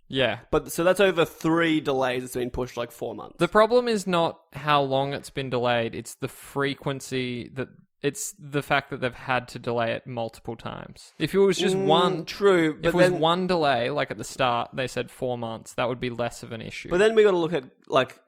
Yeah. But so that's over 3 delays. It's been pushed like 4 months. The problem is not how long it's been delayed, it's the frequency that it's the fact that they've had to delay it multiple times. If it was just one True, but if it was one delay, like at the start, they said 4 months, that would be less of an issue. But then we got to look at like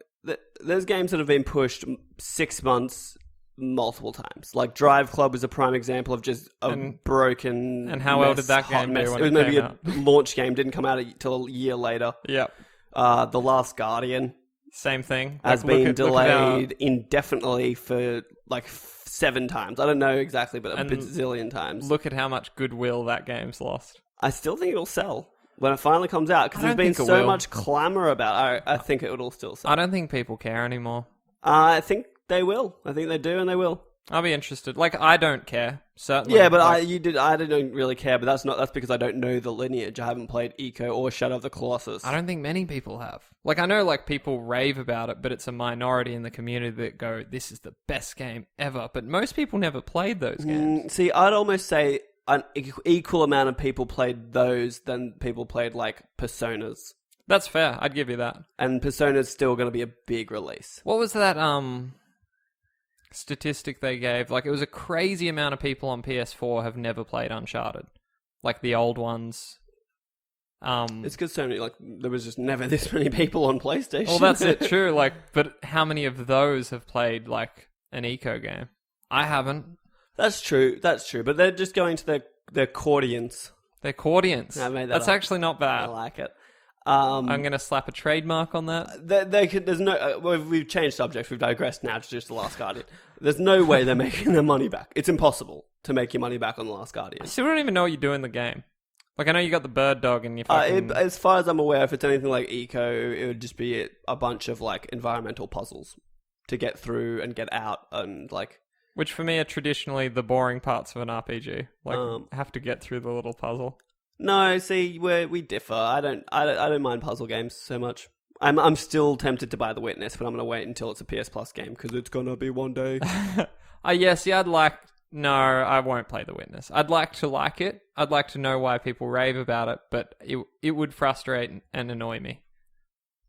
there's games that have been pushed 6 months multiple times. Like Drive Club is a prime example of just a broken. And how well did that hot game mess. do when it was it maybe came a out? launch game, didn't come out until a year later. Yep. The Last Guardian Same thing. has Like, been look at our- delayed indefinitely for like 7 times. I don't know exactly, but a And bazillion times. Look at how much goodwill that game's lost. I still think it'll sell when it finally comes out because I there's don't been think it so will. much clamor about it. I think it will still sell. I don't think people care anymore. I think they will. I think they do, and they will. I'll be interested. Like, I don't care, certainly. Yeah, but like, I didn't really care. But that's because I don't know the lineage. I haven't played Eco or Shadow of the Colossus. I don't think many people have. Like, I know, like, people rave about it, but it's a minority in the community that go, this is the best game ever. But most people never played those games. See, I'd almost say an equal amount of people played those than people played like Personas, That's fair. I'd give you that. and Persona's still going to be a big release. What was that, statistic they gave? Like, it was a crazy amount of people on PS4 have never played Uncharted. Like, the old ones. It's because so many, like, there was just never this many people on PlayStation. Well, that's it, true. Like, but how many of those have played, like, an eco game? I haven't. That's true. But they're just going to their cordians. They're Cordians. I made that That's up. actually not I bad. like it. I'm going to slap a trademark on that. They could, there's no. We've changed subjects. We've digressed now to just The Last Guardian. There's no way they're making their money back. It's impossible to make your money back on The Last Guardian. I still don't even know what you do in the game. Like, I know you got the bird dog and you fucking... As far as I'm aware, if it's anything like Eco, it would just be a bunch of like environmental puzzles to get through and get out, and like. Which for me are traditionally the boring parts of an RPG. Like, have to get through the little puzzle. No, see, we differ. I don't mind puzzle games so much. I'm still tempted to buy The Witness, but I'm gonna wait until it's a PS Plus game because it's gonna be one day. Yes, yeah, I'd like... No, I won't play The Witness. I'd like to like it. I'd like to know why people rave about it, but it would frustrate and annoy me.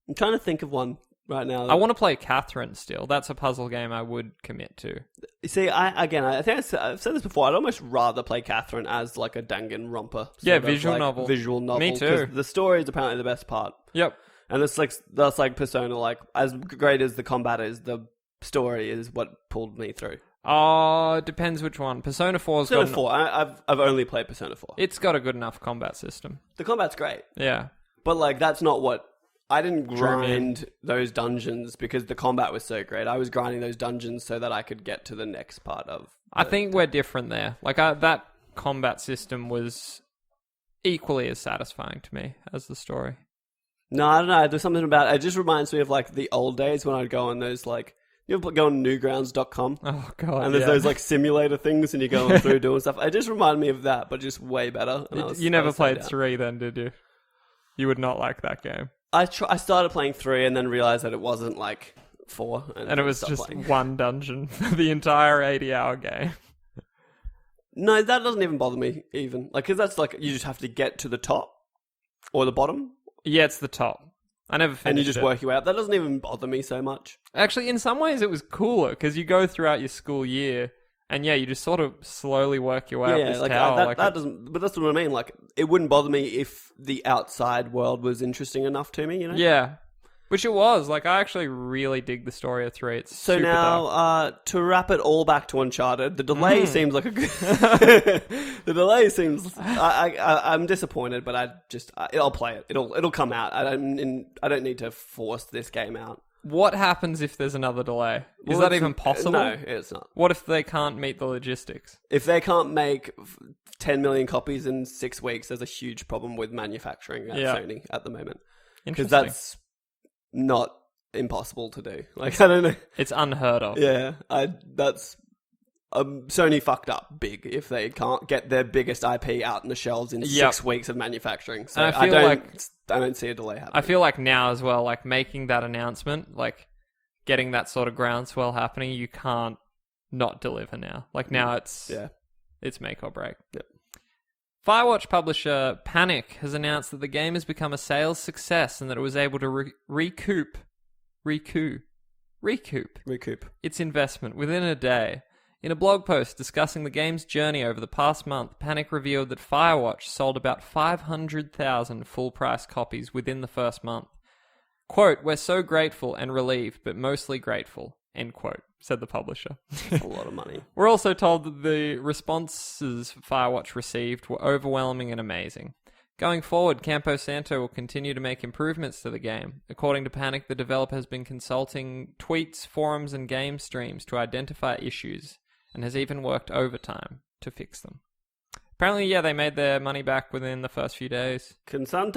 I'm trying to think of one right now. I want to play Catherine still. That's a puzzle game I would commit to. See, I think I've said this before. I'd almost rather play Catherine as like a Danganronpa. Yeah, sort of, visual like, novel. Visual novel. Me too. 'cause the story is apparently the best part. Yep. And that's like Persona. Like as great as the combat is, the story is what pulled me through. Oh, it depends which one. Persona 4's Persona got... 4. I've only played Persona 4. It's got a good enough combat system. The combat's great, Yeah. but like that's not what. I didn't Drew me grind those dungeons because the combat was so great. I was grinding those dungeons so that I could get to the next part of. I think we're different there. Like, that combat system was equally as satisfying to me as the story. No, I don't know. There's something about it. It just reminds me of like the old days when I'd go on those like you ever go on newgrounds.com Oh, God, and there's yeah. those like simulator things and you're going through doing stuff. It just reminded me of that, but just way better. And You I never was so played down. 3 then, did you? You would not like that game. I started playing 3 and then realized that it wasn't like 4. And it was stopped just playing. one dungeon for the entire 80-hour game. No, that doesn't even bother me even. Like, because that's like you just have to get to the top or the bottom Yeah, it's the top. I never finished and you just it. work your way up. That doesn't even bother me so much. Actually, in some ways, it was cooler because you go throughout your school year, and yeah, you just sort of slowly work your way up Yeah, this like tower. that doesn't. But that's what I mean. Like, it wouldn't bother me if the outside world was interesting enough to me. You know. Yeah, which it was. Like, I actually really dig the story of 3. It's So super now, dark. to wrap it all back to Uncharted, the delay seems like a good. The delay seems. I'm disappointed, but I'll play it. It'll come out. I don't need to force this game out. What happens if there's another delay? Is Well, that it's- even possible? No, it's not. What if they can't meet the logistics? If they can't make 10 million copies in 6 weeks, there's a huge problem with manufacturing at Yeah. Sony at the moment. Interesting. Because that's not impossible to do. Like, I don't know. It's unheard of. Yeah, that's Sony fucked up big if they can't get their biggest IP out in the shelves in Yep. 6 weeks of manufacturing. So And I feel I don't see a delay happening. I feel like now as well, like making that announcement, like getting that sort of groundswell happening, you can't not deliver now. Like now it's Yeah. it's make or break. Yep. Firewatch publisher Panic has announced that the game has become a sales success and that it was able to recoup its investment within a day. In a blog post discussing the game's journey over the past month, Panic revealed that Firewatch sold about 500,000 full-price copies within the first month. Quote, "We're so grateful and relieved, but mostly grateful," end quote, said the publisher. That's a lot of money. We're also told that the responses Firewatch received were overwhelming and amazing. Going forward, Campo Santo will continue to make improvements to the game. According to Panic, the developer has been consulting tweets, forums, and game streams to identify issues, and has even worked overtime to fix them. Apparently, yeah, they made their money back within the first few days. Campo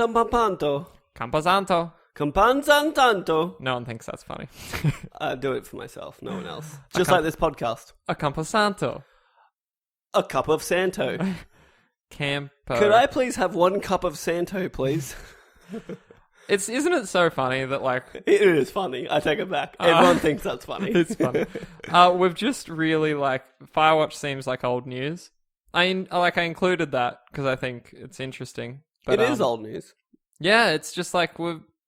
Camposanto. Campansantanto. No one thinks that's funny. I do it for myself, no one else. Just like this podcast. A Camposanto. A cup of Santo. Campo. Could I please have 1 cup of Santo, please? Isn't it so funny that, like... It is funny. I take it back. Everyone thinks that's funny. It's funny. We've just really, like... Firewatch seems like old news. I included that because I think it's interesting. But, it is old news. Yeah, it's just like,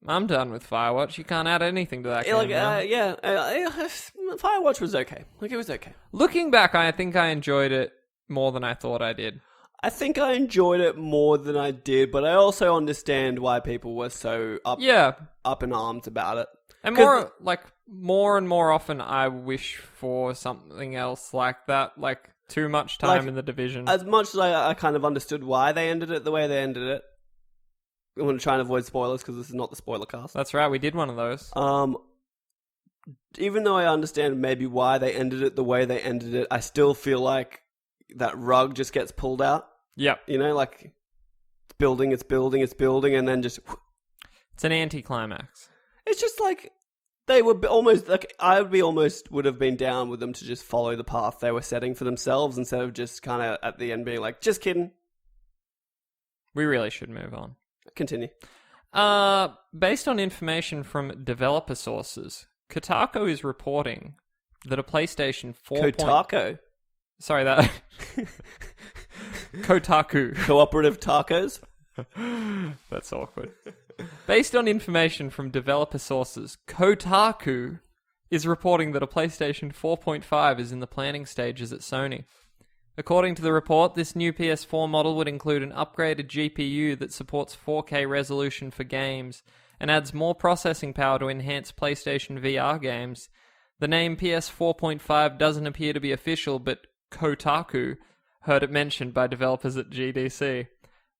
I'm done with Firewatch. You can't add anything to that game now. Firewatch was okay. Like, it was okay. Looking back, I think I enjoyed it more than I thought I did. I think I enjoyed it more than I did, but I also understand why people were so up in arms about it. And more and more often, I wish for something else like that, like too much time in the Division. As much as I kind of understood why they ended it the way they ended it, I'm going to try and avoid spoilers because this is not the spoiler cast. That's right, we did one of those. Even though I understand maybe why they ended it the way they ended it, I still feel like that rug just gets pulled out. Yep. You know, like, it's building, and then just... It's an anticlimax. It's just like, they were almost, like, would have been down with them to just follow the path they were setting for themselves instead of just kind of at the end being like, just kidding. We really should move on. Continue. Based on information from developer sources, Kotaku is reporting that a PlayStation 4... Kotaku? Sorry, that... Kotaku. Cooperative tacos? That's awkward. Based on information from developer sources, Kotaku is reporting that a PlayStation 4.5 is in the planning stages at Sony. According to the report, this new PS4 model would include an upgraded GPU that supports 4K resolution for games and adds more processing power to enhance PlayStation VR games. The name PS4.5 doesn't appear to be official, but Kotaku heard it mentioned by developers at GDC.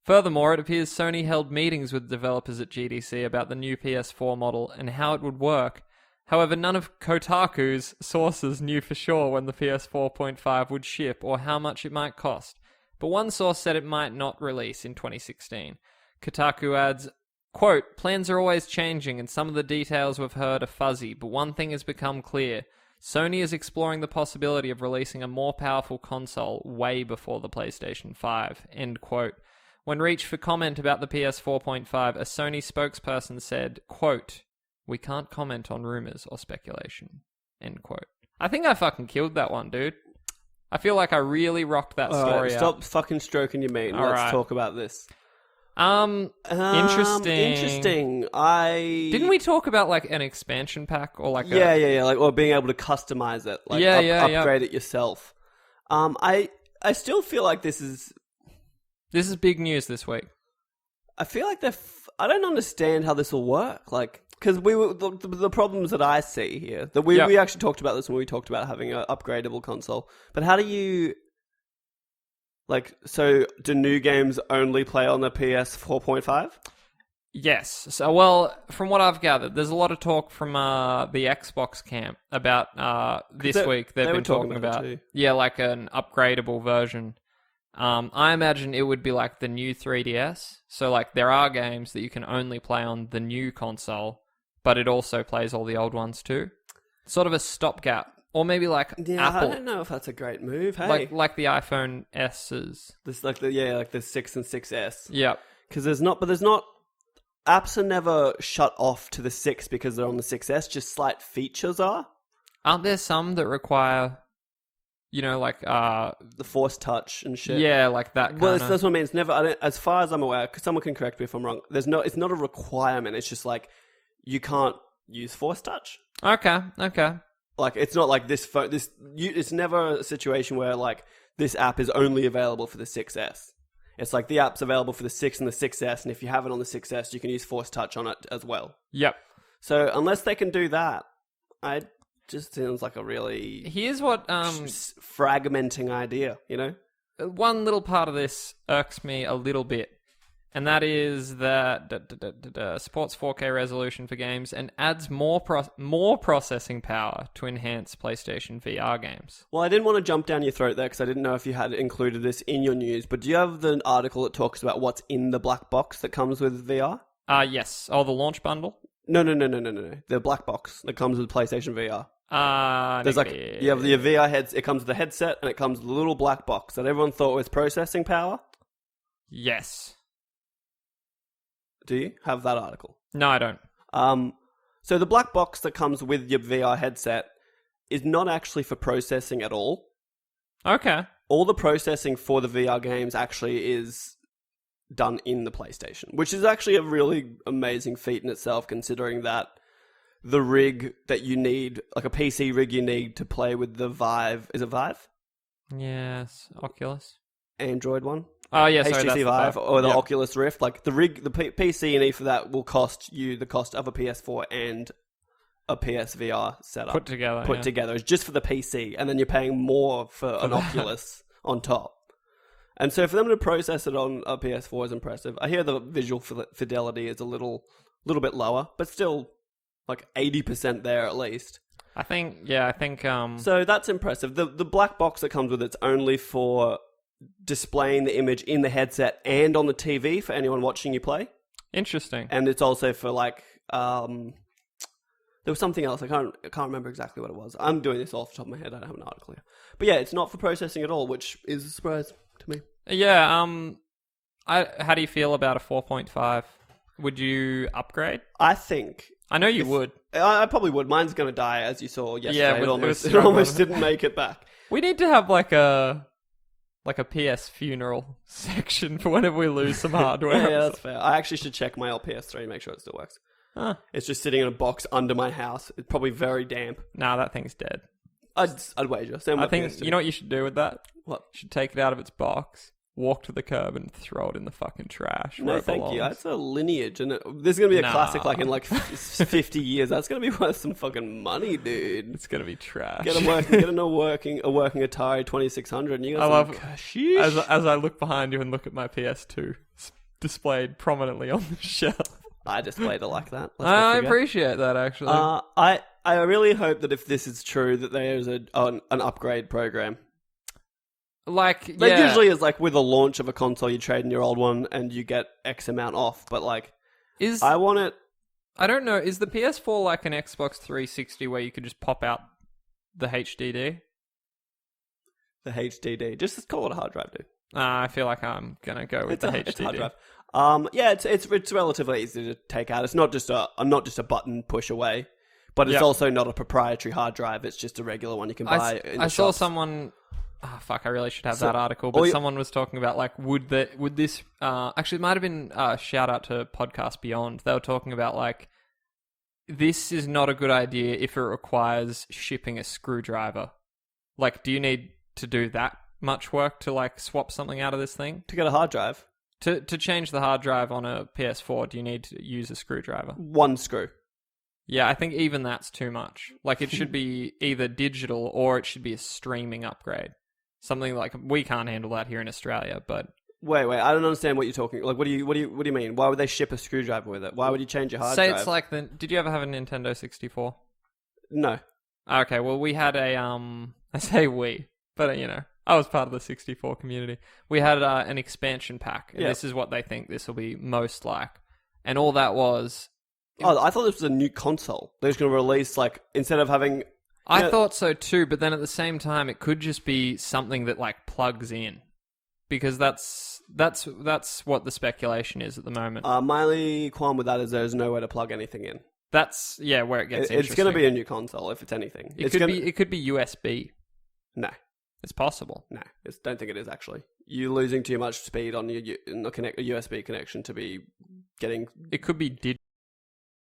Furthermore, it appears Sony held meetings with developers at GDC about the new PS4 model and how it would work. However, none of Kotaku's sources knew for sure when the PS4.5 would ship or how much it might cost, but one source said it might not release in 2016. Kotaku adds, quote, "Plans are always changing and some of the details we've heard are fuzzy, but one thing has become clear. Sony is exploring the possibility of releasing a more powerful console way before the PlayStation 5, end quote. When reached for comment about the PS4.5, a Sony spokesperson said, quote, "We can't comment on rumors or speculation," end quote. I think I fucking killed that one, dude. I feel like I really rocked that story out. Stop fucking stroking your meat and let's talk about this. Interesting. Interesting. Didn't we talk about like an expansion pack or like like or being able to customize it, like upgrade it yourself. I still feel like this is big news this week. I feel like I don't understand how this will work, like because the problems that I see here that we actually talked about this when we talked about having an upgradable console. But how do you? Like, so do new games only play on the PS 4.5? Yes. So, well, from what I've gathered, there's a lot of talk from the Xbox camp about this week. They've been talking about like an upgradable version. I imagine it would be like the new 3DS. So, like, there are games that you can only play on the new console, but it also plays all the old ones too. Sort of a stopgap. Or maybe like Apple. I don't know if that's a great move. Hey, like the iPhone S's. This like the 6 and 6S. Yeah, because there's not apps are never shut off to the 6 because they're on the 6S. Just slight features are. Aren't there some that require like The Force touch and shit. yeah, like that kind Well, of. that's what I mean. It's never, as far as I'm aware, because someone can correct me if I'm wrong. It's not a requirement. It's just like you can't use Force touch. Okay. Like it's not like this phone. It's never a situation where like this app is only available for the 6S. It's like the app's available for the 6 and the 6S, and if you have it on the 6S, you can use Force touch on it as well. Yep. So unless they can do that, it just sounds like a really Here's what fragmenting idea, you know? one little part of this irks me a little bit, and that is that supports 4K resolution for games and adds more processing power to enhance PlayStation VR games. Well, I didn't want to jump down your throat there because I didn't know if you had included this in your news, but do you have the article that talks about what's in the black box that comes with VR? Yes. Oh, the launch bundle? No. The black box that comes with PlayStation VR. There's like, you have the VR heads, it comes with the headset and it comes with a little black box that everyone thought was processing power. Yes. Do you have that article? No, I don't. So the black box that comes with your VR headset is not actually for processing at all. Okay. All the processing for the VR games actually is done in the PlayStation, which is actually a really amazing feat in itself, considering that the rig that you need, like a PC rig you need to play with the Vive, is it Vive? Yes. Oculus. Android one? Oh, yeah, sorry, HTC that's the Vive Vive. or the Yep. Oculus Rift. Like the rig, the PC you need for that will cost you the cost of a PS4 and a PSVR setup. Put together. It's just for the PC, and then you're paying more for an Oculus on top. And so for them to process it on a PS4 is impressive. I hear the visual fidelity is a little bit lower, but still like 80% there at least. I think. So that's impressive. The black box that comes with it's only for displaying the image in the headset and on the TV for anyone watching you play. Interesting. And it's also for like there was something else. I can't remember exactly what it was. I'm doing this off the top of my head. I don't have an article here. But yeah, it's not for processing at all, which is a surprise to me. Yeah. How do you feel about a 4.5? Would you upgrade? I think I know you would. I probably would. Mine's going to die, as you saw yesterday. Yeah, it almost didn't make it back. We need to have like a PS funeral section for whenever we lose some hardware. Yeah, that's fair. I actually should check my old PS3 and make sure it still works. Huh. It's just sitting in a box under my house. It's probably very damp. Nah, that thing's dead. I'd wager. Same I with think PS2. you know what you should do with that? What? You should take it out of its box, walk to the curb, and throw it in the fucking trash. No, where it thank you. belongs. That's a lineage, and this is gonna be a Nah. classic. Like in like 50 years, that's gonna be worth some fucking money, dude. It's gonna be trash. Get a working Atari 2600, and you got I some love cashish. as I look behind you and look at my PS2 displayed prominently on the shelf. I displayed it like that. Let's not I forget. appreciate that actually. I really hope that if this is true, that there's an upgrade program. Like Usually is like with a launch of a console, you trade in your old one and you get X amount off. But like, I want it. I don't know. Is the PS4 like an Xbox 360 where you could just pop out the HDD? The HDD. Just call it a hard drive, dude. I feel like I'm gonna go with the HDD. It's a hard drive. Yeah, it's relatively easy to take out. It's not just a button push away, but it's also not a proprietary hard drive. It's just a regular one you can buy. I saw someone. Oh, fuck! I really should have that article. But someone was talking about like, would this? Actually, it might have been shout out to Podcast Beyond. They were talking about like, this is not a good idea if it requires shipping a screwdriver. Like, do you need to do that much work to like swap something out of this thing to get a hard drive? To change the hard drive on a PS4, do you need to use a screwdriver? One screw. Yeah, I think even that's too much. Like, it should be either digital or it should be a streaming upgrade. Something like, we can't handle that here in Australia, but... Wait, I don't understand what you're talking. Like, what do you mean? Why would they ship a screwdriver with it? Why would you change your hard drive? Say it's like the... Did you ever have a Nintendo 64? No. Okay, well, we had a, I say we, but, you know, I was part of the 64 community. We had an expansion pack, and this is what they think this will be most like. And all that was... Oh, I thought this was a new console. They're just going to release, like, instead of having... I thought so too, but then at the same time, it could just be something that, like, plugs in. Because that's what the speculation is at the moment. My only qualm with that is there's no way to plug anything in. That's, where it gets interesting. It's going to be a new console, if it's anything. It could be USB. No. It's possible. No, don't think it is actually. You're losing too much speed on a USB connection to be getting. It could be